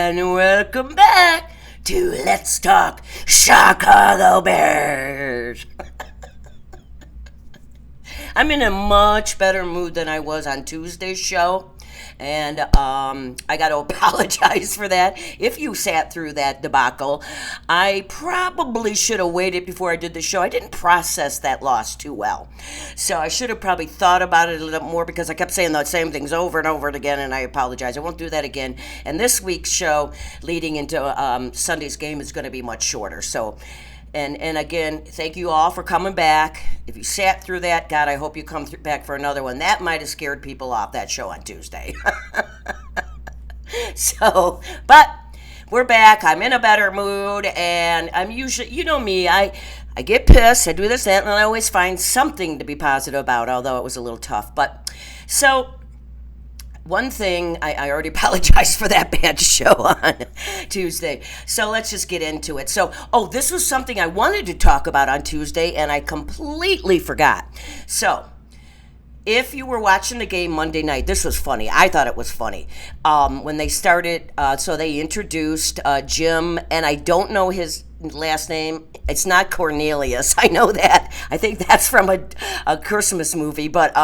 And welcome back to Let's Talk Chicago Bears. I'm in a much better mood than I was on Tuesday's show. And I got to apologize for that. If you sat through that debacle, I probably should have waited before I did the show. I didn't process that loss too well. So I should have probably thought about it a little more because I kept saying the same things over and over again, and I apologize. I won't do that again. And this week's show leading into Sunday's game is going to be much shorter. So, and again, thank you all for coming back. If you sat through that, God, I hope you come back for another one. That might have scared people off, that show on Tuesday. So, but we're back. I'm in a better mood, and I'm usually, you know me, I get pissed, I do this, that, and I always find something to be positive about, although it was a little tough. But, so, one thing, I already apologized for that bad show on Tuesday. So let's just get into it. So, this was something I wanted to talk about on Tuesday, and I completely forgot. So, if you were watching the game Monday night, this was funny. I thought it was funny. When they started, so they introduced Jim, and I don't know his last name. It's not Cornelius. I know that. I think that's from a Christmas movie. But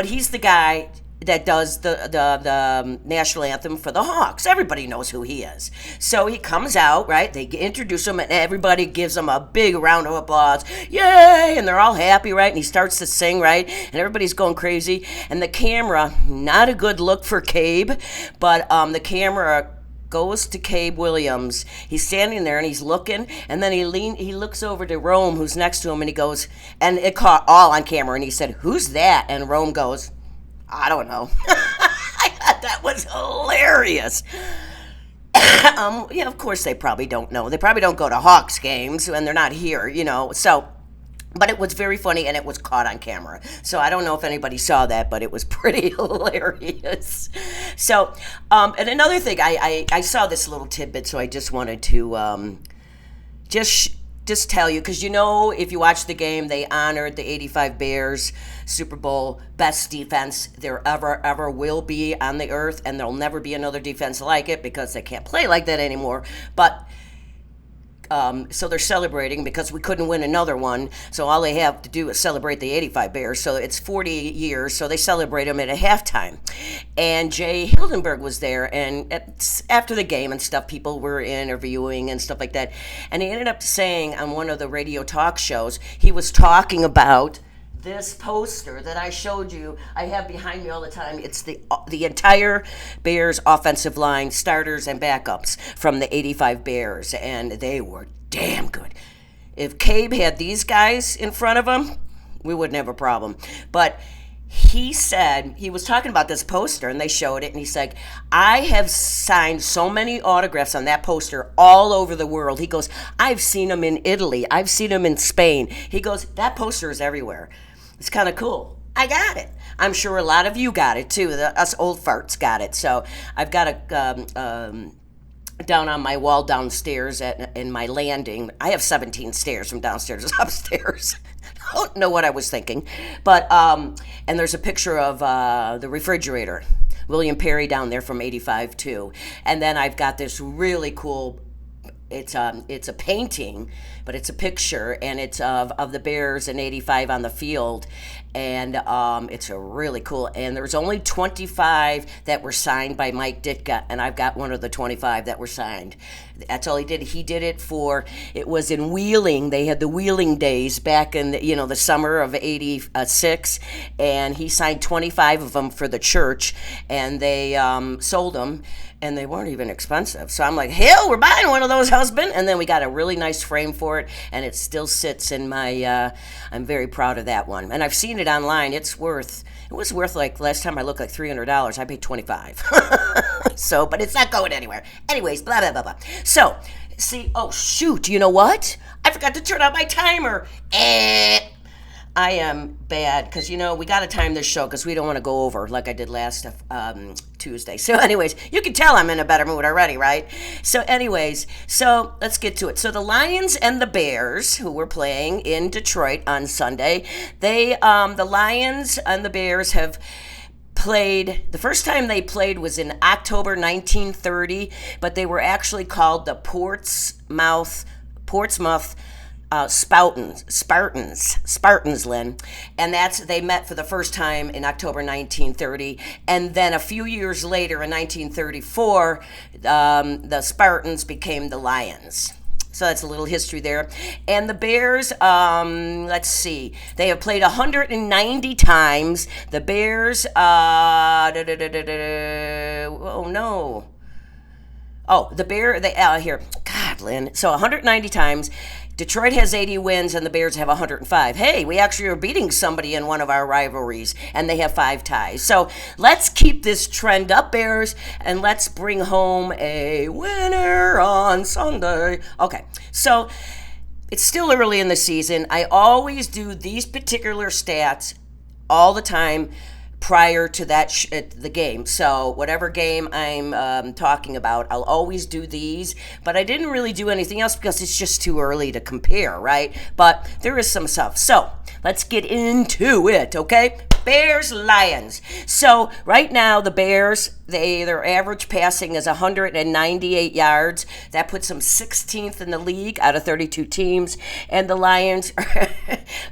he's the guy that does the national anthem for the Hawks. Everybody knows who he is. So he comes out, right? They introduce him, and everybody gives him a big round of applause. Yay! And they're all happy, right? And he starts to sing, right? And everybody's going crazy. And the camera, not a good look for Cabe, but the camera goes to Cabe Williams. He's standing there and he's looking, and then he looks over to Rome, who's next to him, and he goes, and it caught all on camera, and he said, "Who's that?" And Rome goes, "I don't know." I thought that was hilarious. Yeah, of course they probably don't know. They probably don't go to Hawks games, and they're not here, So, but it was very funny, and it was caught on camera. So I don't know if anybody saw that, but it was pretty hilarious. So, and another thing, I saw this little tidbit, so I just wanted to just tell you, because if you watch the game, they honored the 85 Bears Super Bowl best defense there ever will be on the earth, and there'll never be another defense like it because they can't play like that anymore. But so they're celebrating because we couldn't win another one, so all they have to do is celebrate the 85 Bears. So it's 40 years, so they celebrate them at a halftime. And Jay Hildenberg was there, and after the game and stuff, people were interviewing and stuff like that. And he ended up saying on one of the radio talk shows, he was talking about this poster that I showed you, I have behind me all the time. It's the entire Bears offensive line, starters and backups from the 85 Bears, and they were damn good. If Cabe had these guys in front of him, we wouldn't have a problem. But he said, he was talking about this poster, and they showed it, and he's like, "I have signed so many autographs on that poster all over the world." He goes, "I've seen them in Italy. I've seen them in Spain." He goes, "That poster is everywhere." It's kind of cool. I got it. I'm sure a lot of you got it too. Us old farts got it. So I've got a down on my wall downstairs in my landing. I have 17 stairs from downstairs to upstairs. I don't know what I was thinking. But, and there's a picture of the refrigerator. William Perry down there from 85 too. And then I've got this really cool, it's a painting, but it's a picture, and it's of the Bears in 85 on the field, and it's a really cool, and there's only 25 that were signed by Mike Ditka, and I've got one of the 25 that were signed. That's all he did. He did it it was in Wheeling. They had the Wheeling days back in the summer of 86, and he signed 25 of them for the church, and they sold them, and they weren't even expensive. So I'm like, hell, we're buying one of those, husband. And then we got a really nice frame for it, and it still sits in my, I'm very proud of that one. And I've seen it online. It was worth, like, last time I looked, like $300. I paid $25. So, but it's not going anywhere. Anyways, blah, blah, blah, blah. So, see, oh, shoot, you know what? I forgot to turn on my timer. I am bad because, we got to time this show because we don't want to go over like I did last Tuesday. So anyways, you can tell I'm in a better mood already, right? So anyways, so let's get to it. So the Lions and the Bears, who were playing in Detroit on Sunday, the Lions and the Bears have the first time they played was in October 1930, but they were actually called the Portsmouth Spartans, Lynn, and they met for the first time in October 1930, and then a few years later in 1934, the Spartans became the Lions. So that's a little history there. And the Bears, let's see, they have played 190 times. The Bears, oh no. Oh, here, God, Lynn. So 190 times. Detroit has 80 wins and the Bears have 105. Hey, we actually are beating somebody in one of our rivalries, and they have 5 ties. So let's keep this trend up, Bears, and let's bring home a winner on Sunday. Okay, so it's still early in the season. I always do these particular stats all the time prior to the game. So whatever game I'm talking about, I'll always do these. But I didn't really do anything else because it's just too early to compare, right? But there is some stuff. So let's get into it, okay? Bears, Lions. So right now the Bears, their average passing is 198 yards. That puts them 16th in the league out of 32 teams. And the Lions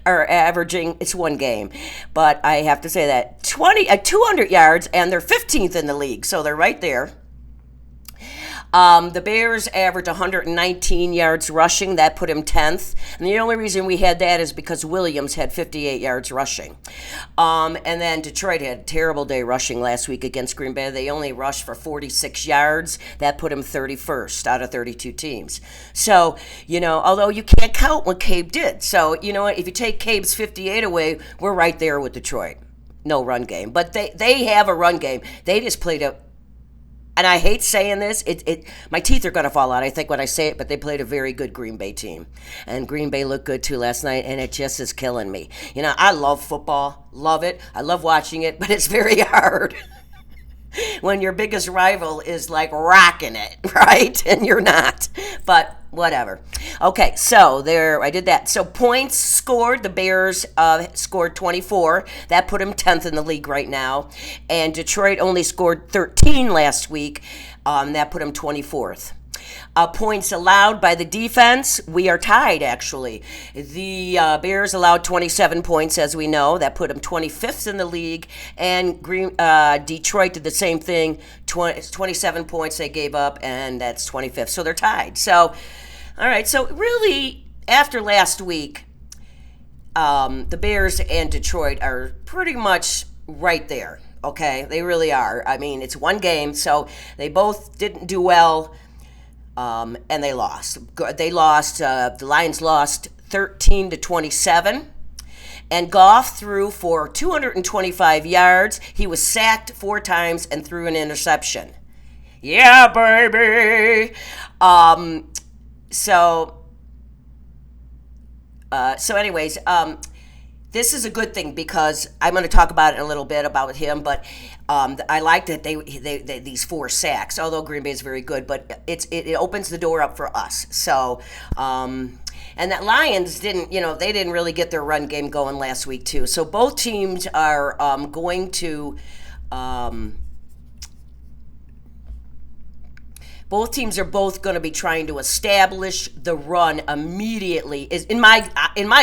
are averaging, it's one game, but I have to say that 200 yards, and they're 15th in the league. So they're right there. The Bears average 119 yards rushing. That put him 10th. And the only reason we had that is because Williams had 58 yards rushing. And then Detroit had a terrible day rushing last week against Green Bay. They only rushed for 46 yards. That put him 31st out of 32 teams. So, although you can't count what Cabe did. So, you know what? If you take Cabe's 58 away, we're right there with Detroit. No run game. But they have a run game. They just played and I hate saying this, my teeth are going to fall out, I think, when I say it, but they played a very good Green Bay team. And Green Bay looked good, too, last night, and it just is killing me. I love football, love it. I love watching it, but it's very hard when your biggest rival is, like, rocking it, right? And you're not. But whatever. Okay, so there, I did that. So points scored, the Bears scored 24. That put them 10th in the league right now. And Detroit only scored 13 last week. That put them 24th. Points allowed by the defense, we are tied, actually. The Bears allowed 27 points, as we know. That put them 25th in the league. And Detroit did the same thing. 27 points they gave up, and that's 25th. So they're tied. So, all right. So really, after last week, the Bears and Detroit are pretty much right there. Okay? They really are. I mean, it's one game, so they both didn't do well. And they lost. The Lions lost 13-27. And Goff threw for 225 yards. He was sacked 4 times and threw an interception. Yeah, baby. Anyways, this is a good thing because I'm going to talk about it a little bit about him, but I like that they these 4 sacks. Although Green Bay is very good, but it opens the door up for us. So, and that Lions didn't really get their run game going last week too. So both teams are going to. Both teams are both going to be trying to establish the run immediately, is in my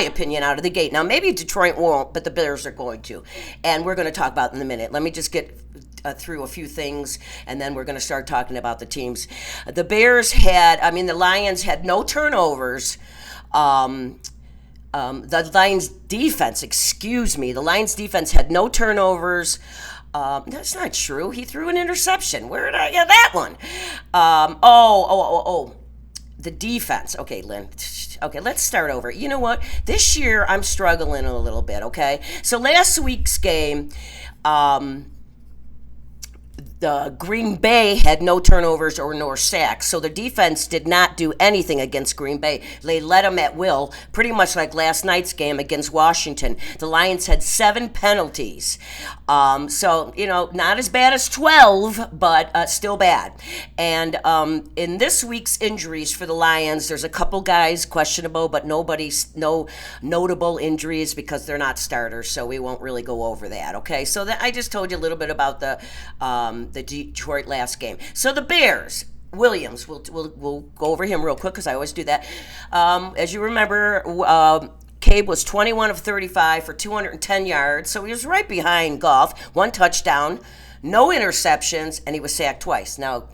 opinion, out of the gate. Now, maybe Detroit won't, but the Bears are going to. And we're going to talk about it in a minute. Let me just get through a few things, and then we're going to start talking about the teams. The Lions had no turnovers. The Lions defense had no turnovers. That's not true. He threw an interception. Where did I get that one? The defense. Okay, Lynn. Okay, let's start over. You know what? This year I'm struggling a little bit, okay? So last week's game, the Green Bay had no turnovers or nor sacks, so the defense did not do anything against Green Bay. They let them at will, pretty much like last night's game against Washington. The Lions had 7 penalties. So, not as bad as 12, but still bad. And in this week's injuries for the Lions, there's a couple guys questionable, but no notable injuries because they're not starters, so we won't really go over that, okay? So I just told you a little bit about the Detroit last game. So the Bears, Williams, we'll go over him real quick because I always do that. As you remember, Cabe was 21 of 35 for 210 yards, so he was right behind Goff. 1 touchdown, no interceptions, and he was sacked twice. Now,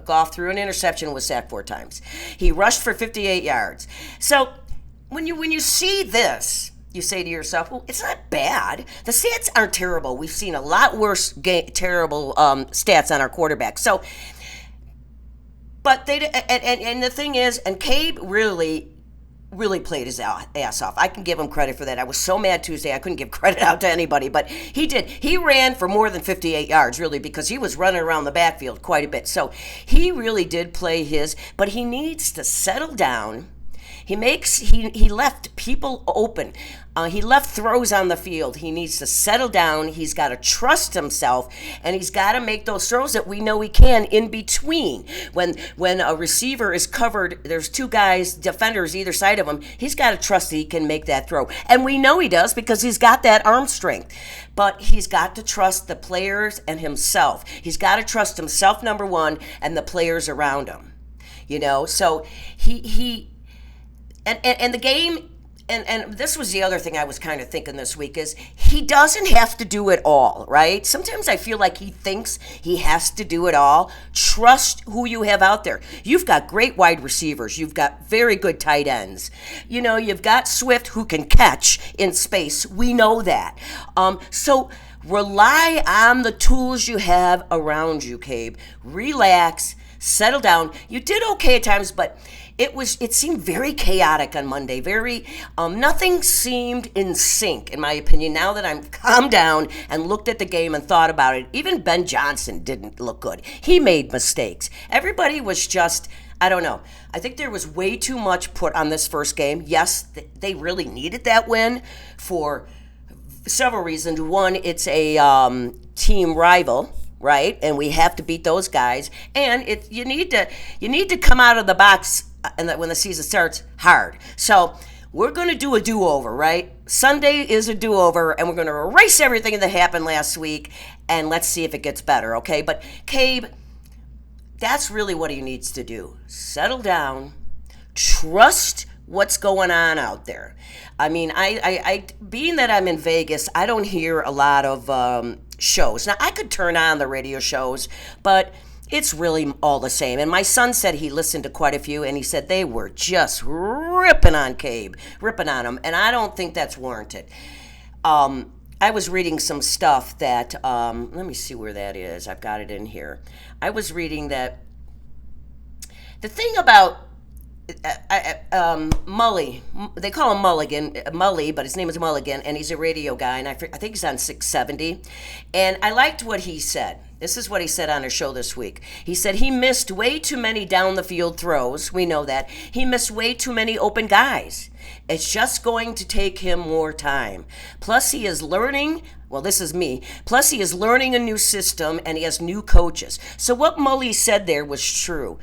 Goff threw an interception and was sacked 4 times. He rushed for 58 yards. So when you see this, you say to yourself, well, it's not bad. The stats aren't terrible. We've seen a lot worse terrible stats on our quarterback. So, but they, and the thing is, and Cabe really played his ass off. I can give him credit for that. I was so mad Tuesday, I couldn't give credit out to anybody, but he did. He ran for more than 58 yards, really, because he was running around the backfield quite a bit. So he really did play his, but he needs to settle down. He left people open. He left throws on the field. He needs to settle down. He's got to trust himself, and he's got to make those throws that we know he can in between. When a receiver is covered, there's 2 guys, defenders either side of him. He's got to trust that he can make that throw, and we know he does because he's got that arm strength. But he's got to trust the players and himself. He's got to trust himself, number one, and the players around him. So he. And the game, and this was the other thing I was kind of thinking this week, is he doesn't have to do it all, right? Sometimes I feel like he thinks he has to do it all. Trust who you have out there. You've got great wide receivers. You've got very good tight ends. You've got Swift who can catch in space. We know that. So rely on the tools you have around you, Cabe. Relax, settle down. You did okay at times, but it seemed very chaotic on Monday. Nothing seemed in sync, in my opinion. Now that I'm calmed down and looked at the game and thought about it, even Ben Johnson didn't look good. He made mistakes. Everybody was just, I don't know. I think there was way too much put on this first game. Yes, they really needed that win for several reasons. One, it's a team rival, right? And we have to beat those guys. And you need to come out of the box and that when the season starts hard. So we're going to do a do-over, right? Sunday is a do-over, and we're going to erase everything that happened last week, and let's see if it gets better, okay? But Cabe, that's really what he needs to do. Settle down, trust what's going on out there. I mean, I being that I'm in Vegas, I don't hear a lot of shows. Now, I could turn on the radio shows, but it's really all the same. And my son said he listened to quite a few, and he said they were just ripping on Cabe, ripping on him, and I don't think that's warranted. I was reading some stuff that, let me see where that is. I've got it in here. I was reading that the thing about Mully, they call him Mully, but his name is Mulligan, and he's a radio guy, and I think he's on 670. And I liked what he said. This is what he said on a show this week. He said he missed way too many down the field throws. We know that. He missed way too many open guys. It's just going to take him more time. Plus, he is learning. Well, this is me. Plus, he is learning a new system, and he has new coaches. So what Mully said there was true.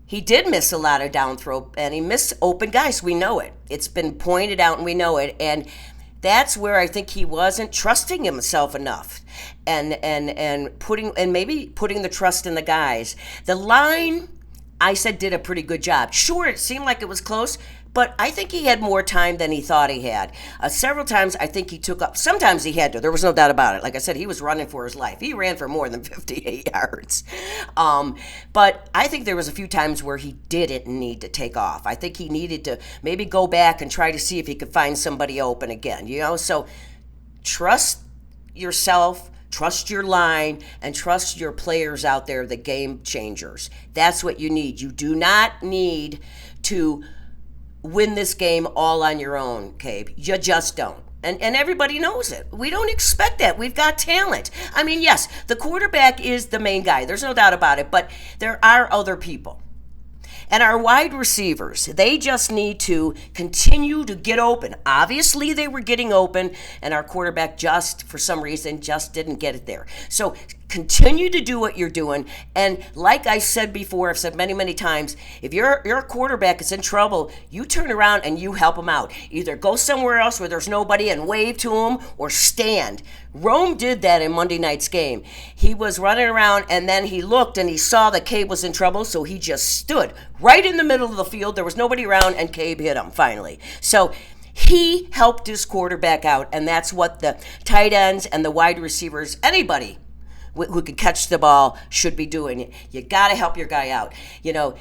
He did miss a lot of down throw, and he missed open guys. We know it. It's been pointed out, and we know it. And that's where I think he wasn't trusting himself enough, and maybe putting the trust in the guys. The line, I said, did a pretty good job. Sure, it seemed like it was close, but I think he had more time than he thought he had. Several times, I think he took up. Sometimes he had to. There was no doubt about it. Like I said, he was running for his life. He ran for more than 58 yards. But I think there was a few times where he didn't need to take off. I think he needed to maybe go back and try to see if he could find somebody open again. So trust yourself. Trust your line, and trust your players out there, the game changers. That's what you need. You do not need to win this game all on your own, Cabe. You just don't. And everybody knows it. We don't expect that. We've got talent. I mean, yes, the quarterback is the main guy. There's no doubt about it. But there are other people. And our wide receivers, they just need to continue to get open. Obviously, they were getting open, and our quarterback just, for some reason, just didn't get it there. So continue to do what you're doing. And like I said before, I've said many, many times, if your quarterback is in trouble, you turn around and you help him out. Either go somewhere else where there's nobody and wave to him, or stand. Rome did that in Monday night's game. He was running around, and then he looked and he saw that Cabe was in trouble, so he just stood right in the middle of the field. There was nobody around, and Cabe hit him finally. So he helped his quarterback out, and that's what the tight ends and the wide receivers, anybody who could catch the ball, should be doing. You got to help your guy out.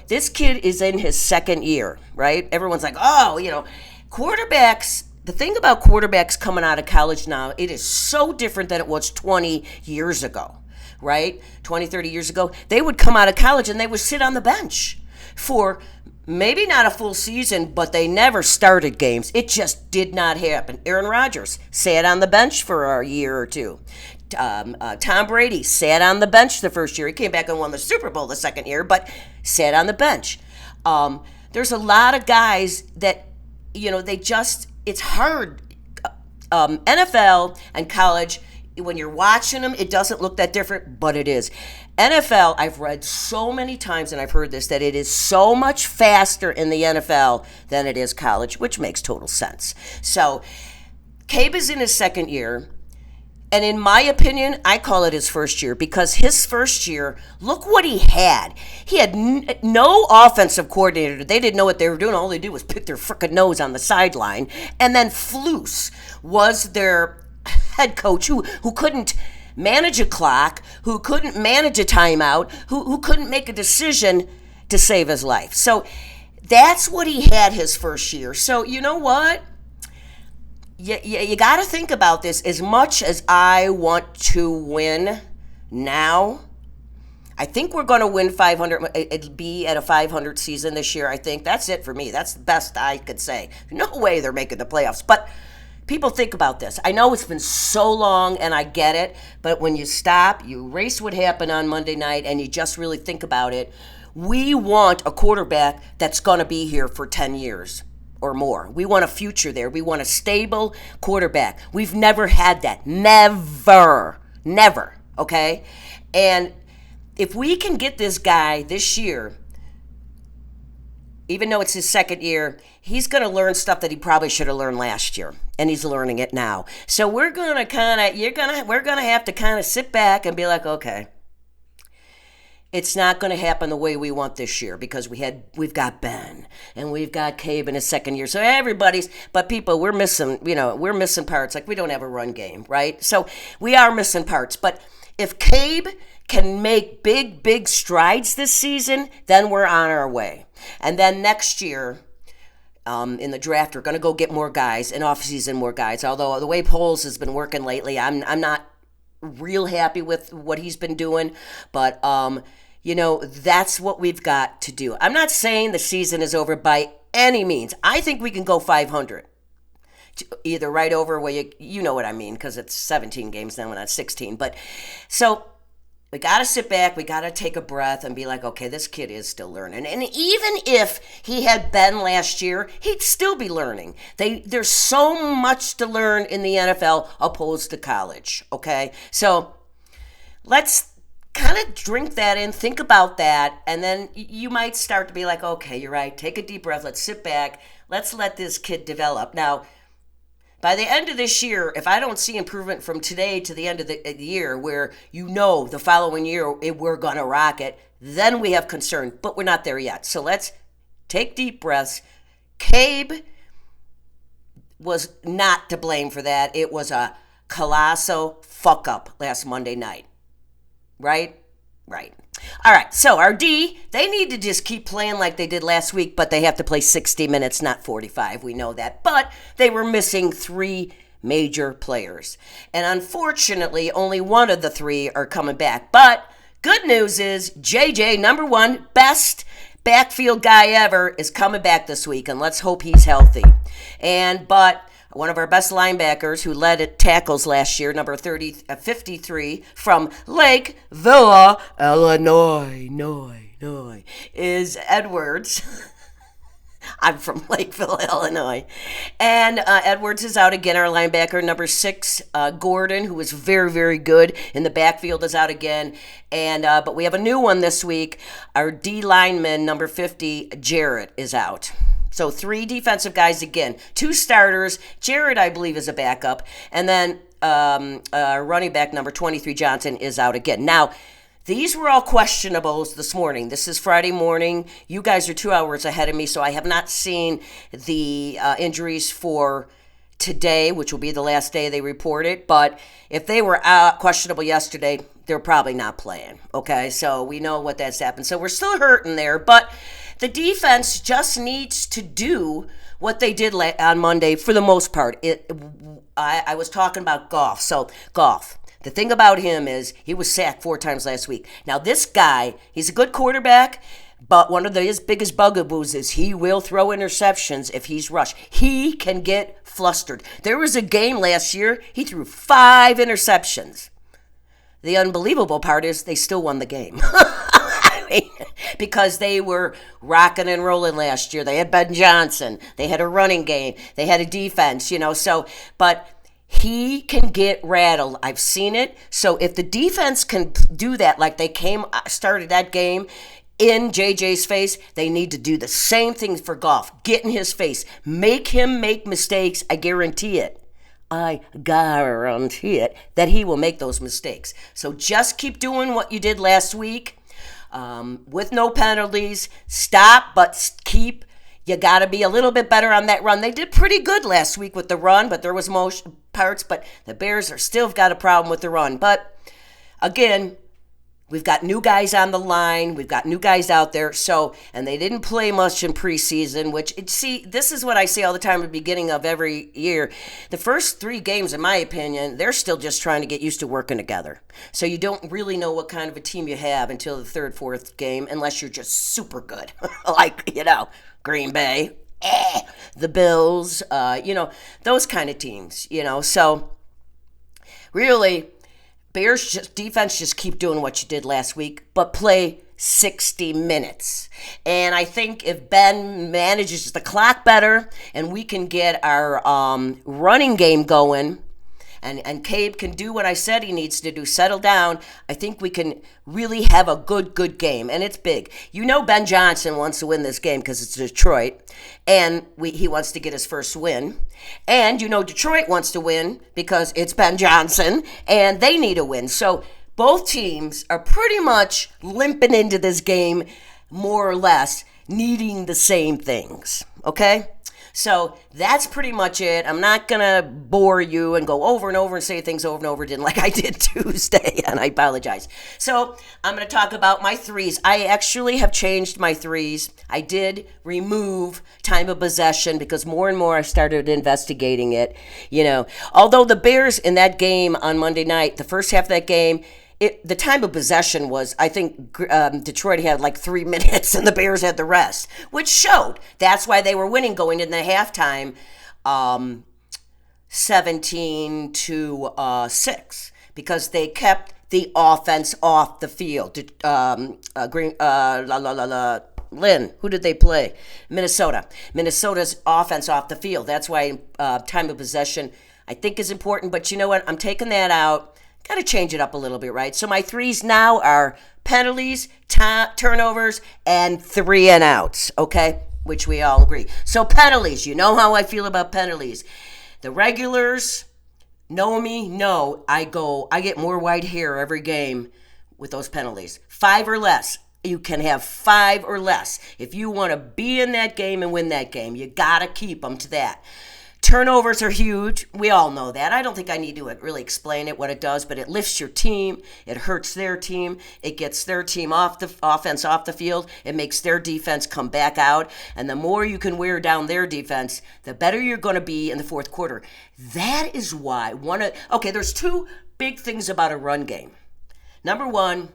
This kid is in his second year, right? Everyone's like, quarterbacks. The thing about quarterbacks coming out of college now, it is so different than it was 20 years ago, right? 20, 30 years ago, they would come out of college and they would sit on the bench for maybe not a full season, but they never started games. It just did not happen. Aaron Rodgers sat on the bench for a year or two. Tom Brady sat on the bench the first year. He came back and won the Super Bowl the second year, but sat on the bench. There's a lot of guys that, it's hard. NFL and college, when you're watching them, it doesn't look that different, but it is. NFL, I've read so many times, and I've heard this, that it is so much faster in the NFL than it is college, which makes total sense. So, Cabe is in his second year. And in my opinion, I call it his first year, because his first year, look what he had. He had no offensive coordinator. They didn't know what they were doing. All they did was pick their frickin' nose on the sideline. And then Flus was their head coach who couldn't manage a clock, who couldn't manage a timeout, who couldn't make a decision to save his life. So that's what he had his first year. So you know what? You got to think about this. As much as I want to win now, I think we're going to win 500. It'll be at a 500 season this year, I think. That's it for me. That's the best I could say. No way they're making the playoffs. But people, think about this. I know it's been so long, and I get it. But when you stop, you erase what happened on Monday night, and you just really think about it. We want a quarterback that's going to be here for 10 years. Or more. We want a future there. We want a stable quarterback. We've never had that. Never. Okay? And if we can get this guy this year, even though it's his second year, he's going to learn stuff that he probably should have learned last year. And he's learning it now. So we're going to have to kind of sit back and be like, okay, it's not going to happen the way we want this year, because we've got Ben and we've got Cabe in his second year. So we're missing parts. Like, we don't have a run game, right? So we are missing parts. But if Cabe can make big strides this season, then we're on our way. And then next year, in the draft, we're going to go get more guys, in offseason more guys. Although the way Poles has been working lately, I'm not real happy with what he's been doing, but that's what we've got to do. I'm not saying the season is over by any means. I think we can go 500, either right over where you know what I mean, because it's 17 games now, we're not 16. But so we got to sit back, we got to take a breath and be like, okay, this kid is still learning. And even if he had Ben last year, he'd still be learning. There's so much to learn in the NFL opposed to college, okay? So let's kind of drink that in, think about that, and then you might start to be like, okay, you're right, take a deep breath, let's sit back, let's let this kid develop. Now, by the end of this year, if I don't see improvement from today to the end of the year, where the following year we're going to rock it, then we have concern, but we're not there yet. So let's take deep breaths. Cabe was not to blame for that. It was a colossal fuck-up last Monday night. Right? All right, so our D, they need to just keep playing like they did last week, but they have to play 60 minutes, not 45. We know that. But they were missing 3 major players. And unfortunately, only one of the 3 are coming back. But good news is JJ, number 1, best backfield guy ever, is coming back this week, and let's hope he's healthy. But one of our best linebackers who led at tackles last year, number 53 from Lakeville, Illinois, is Edwards. I'm from Lakeville, Illinois. And Edwards is out again. Our linebacker, number 6, Gordon, who was very, very good in the backfield, is out again. And but we have a new one this week. Our D lineman, number 50, Jarrett, is out. So 3 defensive guys again. 2 starters. Jarrett, I believe, is a backup. And then running back, number 23, Johnson, is out again. Now, these were all questionables this morning. This is Friday morning. You guys are 2 hours ahead of me, so I have not seen the injuries for today, which will be the last day they report it. But if they were questionable yesterday, they're probably not playing. Okay, so we know what that's happened. So we're still hurting there, but the defense just needs to do what they did on Monday for the most part. I was talking about Goff. So Goff. The thing about him is he was sacked 4 times last week. Now, this guy, he's a good quarterback, but one of his biggest bugaboos is he will throw interceptions if he's rushed. He can get flustered. There was a game last year, he threw 5 interceptions. The unbelievable part is they still won the game. Because they were rocking and rolling last year. They had Ben Johnson. They had a running game. They had a defense, but he can get rattled. I've seen it. So if the defense can do that, like they started that game in JJ's face, they need to do the same thing for Goff. Get in his face. Make him make mistakes. I guarantee it. I guarantee it that he will make those mistakes. So just keep doing what you did last week with no penalties. Stop, but keep. You got to be a little bit better on that run. They did pretty good last week with the run, but there was most parts. But the Bears are still got a problem with the run. But again, we've got new guys on the line. We've got new guys out there. And they didn't play much in preseason, this is what I say all the time at the beginning of every year. The first 3 games, in my opinion, they're still just trying to get used to working together. So you don't really know what kind of a team you have until the 3rd, 4th game, unless you're just super good. Green Bay, the Bills, those kind of teams, So really, Bears defense just keep doing what you did last week, but play 60 minutes. And I think if Ben manages the clock better and we can get our running game going, and Cabe can do what I said he needs to do, settle down, I think we can really have a good game. And it's big. Ben Johnson wants to win this game because it's Detroit, and he wants to get his first win. And Detroit wants to win because it's Ben Johnson, and they need a win. So both teams are pretty much limping into this game, more or less, needing the same things, okay? So that's pretty much it. I'm not going to bore you and go over and over and say things over and over again like I did Tuesday, and I apologize. So I'm going to talk about my threes. I actually have changed my threes. I did remove time of possession because more and more I started investigating it. Although the Bears in that game on Monday night, the first half of that game, the time of possession was, I think Detroit had like 3 minutes and the Bears had the rest, which showed. That's why they were winning going into the halftime 17-6, because they kept the offense off the field. Lynn, who did they play? Minnesota. Minnesota's offense off the field. That's why time of possession, I think, is important. But you know what? I'm taking that out. Got to change it up a little bit, right? So my threes now are penalties, turnovers, and 3 and outs, okay? Which we all agree. So penalties, you know how I feel about penalties. The regulars know me, know I get more white hair every game with those penalties. 5 or less. You can have 5 or less. If you want to be in that game and win that game, you got to keep them to that. Turnovers are huge. We all know that. I don't think I need to really explain it, what it does, but it lifts your team. It hurts their team. It gets their team off the offense off the field. It makes their defense come back out. And the more you can wear down their defense, the better you're going to be in the 4th quarter. That is why there's 2 big things about a run game. Number 1,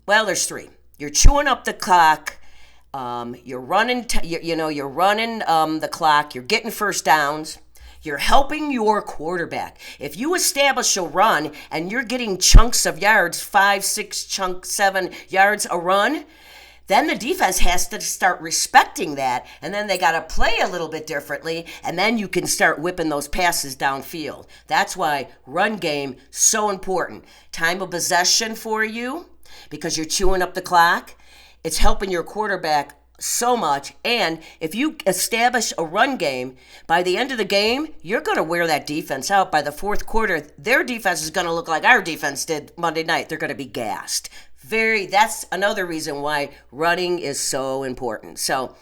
there's 3. You're chewing up the clock. You're running, you're running the clock. You're getting first downs. You're helping your quarterback. If you establish a run and you're getting chunks of yards, 5, 6 chunks, 7 yards a run, then the defense has to start respecting that, and then they got to play a little bit differently, and then you can start whipping those passes downfield. That's why run game so important. Time of possession for you, because you're chewing up the clock. It's helping your quarterback so much, and if you establish a run game, by the end of the game, you're going to wear that defense out. By the fourth quarter, their defense is going to look like our defense did Monday night. They're going to be gassed. That's another reason why running is so important. So,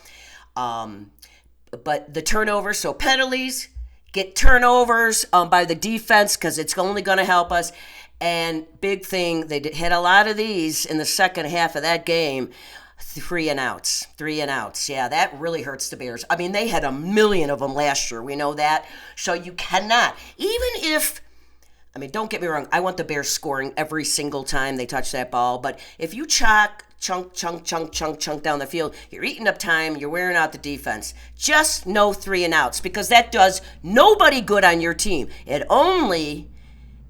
but the turnovers, so penalties, get turnovers by the defense because it's only going to help us. And big thing, they had a lot of these in the second half of that game. 3 and outs. Yeah, that really hurts the Bears. I mean, they had a million of them last year. We know that. So you cannot, don't get me wrong. I want the Bears scoring every single time they touch that ball. But if you chunk down the field, you're eating up time. You're wearing out the defense. Just no 3 and outs because that does nobody good on your team. It only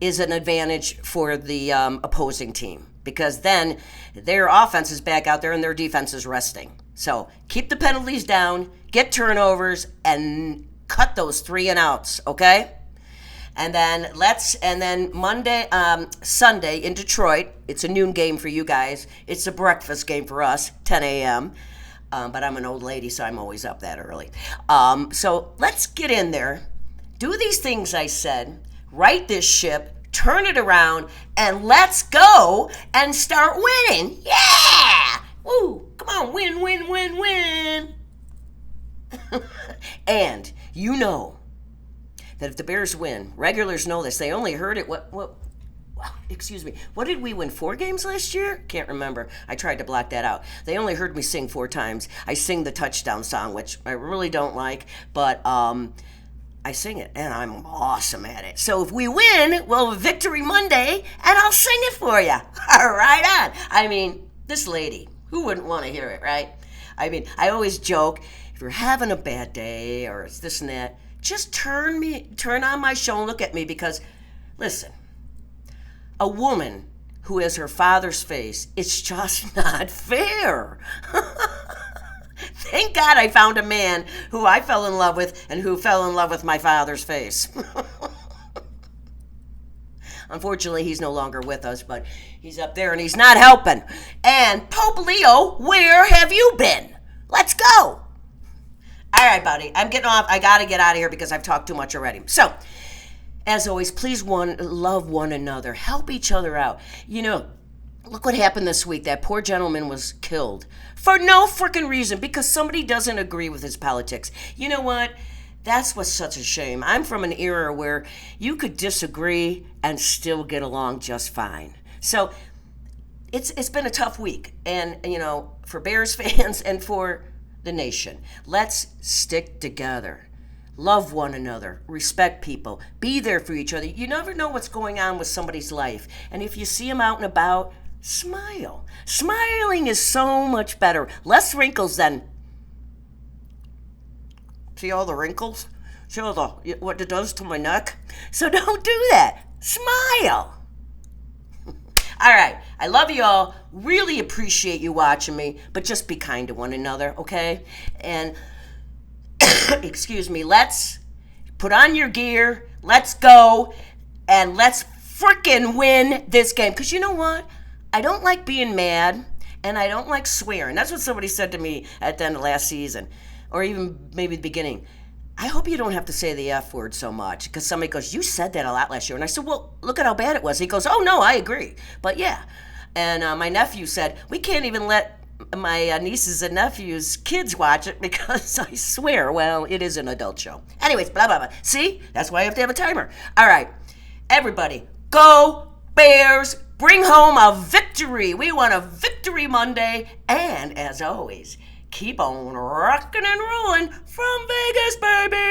is an advantage for the opposing team because then their offense is back out there and their defense is resting. So keep the penalties down, get turnovers, and cut those 3 and outs, okay? And then Sunday in Detroit, it's a noon game for you guys. It's a breakfast game for us, 10 a.m. But I'm an old lady, so I'm always up that early. So let's get in there, do these things I said, right this ship, turn it around, and let's go and start winning. Yeah! Woo! Come on, win, win, win, win. And you know that if the Bears win, regulars know this. They only heard it, excuse me, what did we win, 4 games last year? Can't remember. I tried to block that out. They only heard me sing 4 times. I sing the touchdown song, which I really don't like, but I sing it, and I'm awesome at it. So if we win, we'll have Victory Monday, and I'll sing it for you. Right on. I mean, this lady, who wouldn't want to hear it, right? I mean, I always joke, if you're having a bad day or it's this and that, just turn on my show and look at me because, listen, a woman who has her father's face, it's just not fair. Thank God I found a man who I fell in love with and who fell in love with my father's face. Unfortunately, he's no longer with us, but he's up there and he's not helping. And Pope Leo, where have you been? Let's go. All right, buddy, I'm getting off. I got to get out of here because I've talked too much already. So, as always, please love one another. Help each other out. You know, look what happened this week. That poor gentleman was killed for no freaking reason because somebody doesn't agree with his politics. You know what? That's what's such a shame. I'm from an era where you could disagree and still get along just fine. So it's been a tough week. And, you know, for Bears fans and for the nation, let's stick together. Love one another. Respect people. Be there for each other. You never know what's going on with somebody's life. And if you see them out and about, smile. Smiling is so much better. Less wrinkles than... See all the wrinkles? See all what it does to my neck? So don't do that. Smile. All right. I love you all. Really appreciate you watching me. But just be kind to one another, okay? And, excuse me, let's put on your gear. Let's go. And let's freaking win this game. Because you know what? I don't like being mad. And I don't like swearing. That's what somebody said to me at the end of last season. Or even maybe the beginning. I hope you don't have to say the F word so much. Because somebody goes, you said that a lot last year. And I said, well, look at how bad it was. He goes, oh, no, I agree. But yeah. And my nephew said, we can't even let my nieces and nephews' kids watch it because I swear, well, it is an adult show. Anyways, blah, blah, blah. See? That's why I have to have a timer. All right. Everybody, go Bears. Bring home a victory. We want a Victory Monday. And as always, keep on rocking and rolling from Vegas, baby.